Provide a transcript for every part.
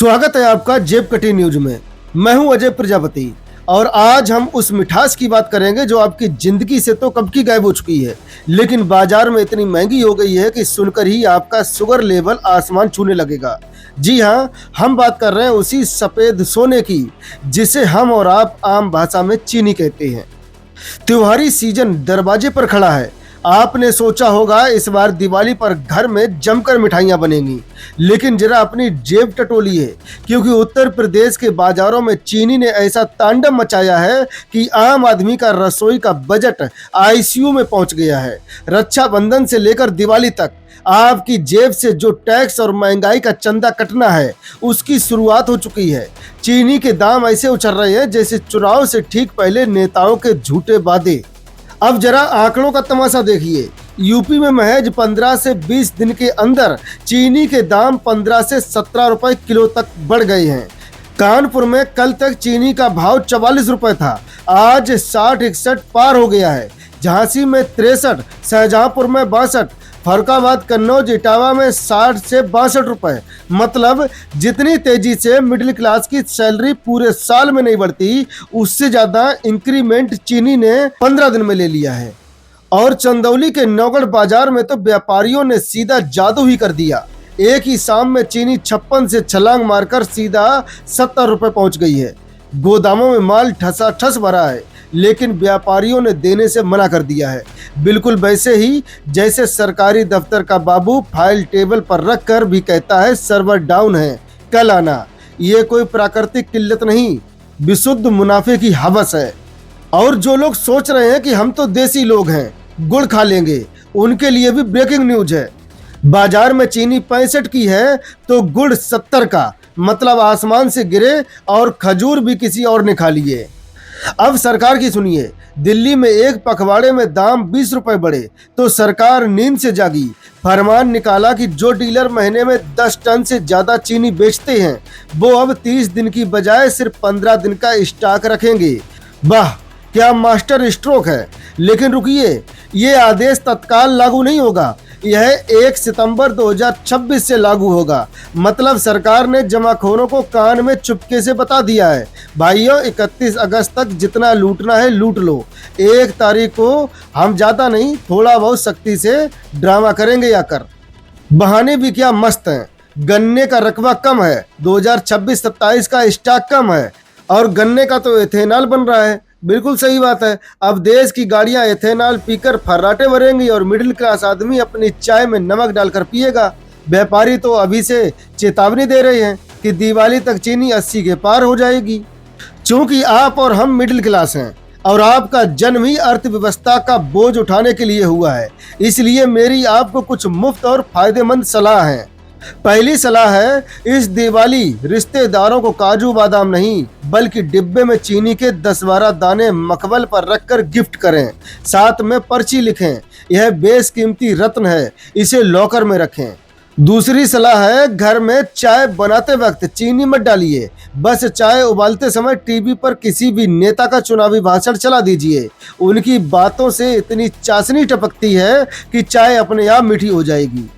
स्वागत है आपका जेब कटी न्यूज में। मैं हूं अजय प्रजापति और आज हम उस मिठास की बात करेंगे जो आपकी जिंदगी से तो कब की गायब हो चुकी है, लेकिन बाजार में इतनी महंगी हो गई है कि सुनकर ही आपका शुगर लेवल आसमान छूने लगेगा। जी हां, हम बात कर रहे हैं उसी सफेद सोने की जिसे हम और आप आम भाषा में चीनी कहते हैं। त्योहारी सीजन दरवाजे पर खड़ा है। आपने सोचा होगा इस बार दिवाली पर घर में जमकर मिठाइयां बनेंगी, लेकिन जरा अपनी जेब टटोलिए, क्योंकि उत्तर प्रदेश के बाजारों में चीनी ने ऐसा तांडव मचाया है कि आम आदमी का रसोई का बजट आईसीयू में पहुंच गया है। रक्षाबंधन से लेकर दिवाली तक आपकी जेब से जो टैक्स और महंगाई का चंदा कटना है उसकी शुरुआत हो चुकी है। चीनी के दाम ऐसे उछल रहे हैं जैसे चुनाव से ठीक पहले नेताओं के झूठे वादे। अब जरा आंकड़ों का तमाशा देखिए। यूपी में महज 15 से 20 दिन के अंदर चीनी के दाम 15 से 17 रुपए किलो तक बढ़ गए हैं। कानपुर में कल तक चीनी का भाव 44 रुपए था, आज 60-61 पार हो गया है। झांसी में 63, शाहजहांपुर में 62, फरुखाबाद, कन्नौज, इटावा में 60 से 62 रुपए। मतलब जितनी तेजी से मिडिल क्लास की सैलरी पूरे साल में नहीं बढ़ती, उससे ज्यादा इंक्रीमेंट चीनी ने 15 दिन में ले लिया है। और चंदौली के नौगढ़ बाजार में तो व्यापारियों ने सीधा जादू ही कर दिया। एक ही शाम में चीनी 56 से छलांग मारकर सीधा 70 रुपए पहुंच गई है। गोदामों में माल ठसाठस भरा है, लेकिन व्यापारियों ने देने से मना कर दिया है। बिल्कुल वैसे ही जैसे सरकारी दफ्तर का बाबू फाइल टेबल पर रख कर भी कहता है सर्वर डाउन है, कल आना। ये कोई प्राकृतिक किल्लत नहीं, विशुद्ध मुनाफे की हवस है। और जो लोग सोच रहे हैं कि हम तो देसी लोग हैं, गुड़ खा लेंगे, उनके लिए भी ब्रेकिंग न्यूज है। बाजार में चीनी 65 की है तो गुड़ 70 का, मतलब आसमान से गिरे और खजूर भी किसी और ने खा लिए। अब सरकार की सुनिए। दिल्ली में एक पखवाड़े में दाम 20 रुपए बढ़े तो सरकार नींद से जागी। फरमान निकाला कि जो डीलर महीने में 10 टन से ज्यादा चीनी बेचते हैं वो अब 30 दिन की बजाय सिर्फ 15 दिन का स्टॉक रखेंगे। वाह, क्या मास्टर स्ट्रोक है। लेकिन रुकिए, ये आदेश तत्काल लागू नहीं होगा, यह 1 सितंबर 2026 से लागू होगा। मतलब सरकार ने जमाखोरों को कान में चुपके से बता दिया है, भाइयों 31 अगस्त तक जितना लूटना है लूट लो। 1 तारीख को हम ज्यादा नहीं, थोड़ा बहुत सख्ती से ड्रामा करेंगे या कर। बहाने भी क्या मस्त हैं। गन्ने का रकबा कम है, 2026-27 का स्टॉक कम है, और गन्ने का तो एथेनॉल बन रहा है। बिल्कुल सही बात है। अब देश की गाड़ियां एथेनॉल पीकर फर्राटे भरेंगी और मिडिल क्लास आदमी अपनी चाय में नमक डालकर पिएगा। व्यापारी तो अभी से चेतावनी दे रहे हैं कि दिवाली तक चीनी 80 के पार हो जाएगी। चूंकि आप और हम मिडिल क्लास हैं और आपका जन्म ही अर्थव्यवस्था का बोझ उठाने के लिए हुआ है, इसलिए मेरी आपको कुछ मुफ्त और फायदेमंद सलाह है। पहली सलाह है, इस दिवाली रिश्तेदारों को काजू बादाम नहीं बल्कि डिब्बे में चीनी के 10-12 दाने मखमल पर रखकर गिफ्ट करें। साथ में पर्ची लिखें, यह बेशकीमती रत्न है, इसे लॉकर में रखें। दूसरी सलाह है, घर में चाय बनाते वक्त चीनी मत डालिए, बस चाय उबालते समय टीवी पर किसी भी नेता का चुनावी भाषण चला दीजिए। उनकी बातों से इतनी चाशनी टपकती है कि चाय अपने आप मीठी हो जाएगी।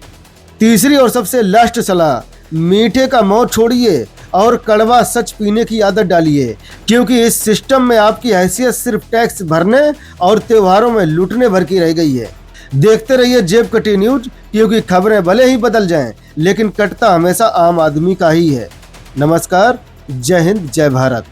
तीसरी और सबसे लास्ट सलाह, मीठे का मोह छोड़िए और कड़वा सच पीने की आदत डालिए, क्योंकि इस सिस्टम में आपकी हैसियत सिर्फ टैक्स भरने और त्योहारों में लूटने भर की रह गई है। देखते रहिए जेब कटी न्यूज, क्योंकि खबरें भले ही बदल जाएं, लेकिन कटता हमेशा आम आदमी का ही है। नमस्कार, जय हिंद, जय भारत।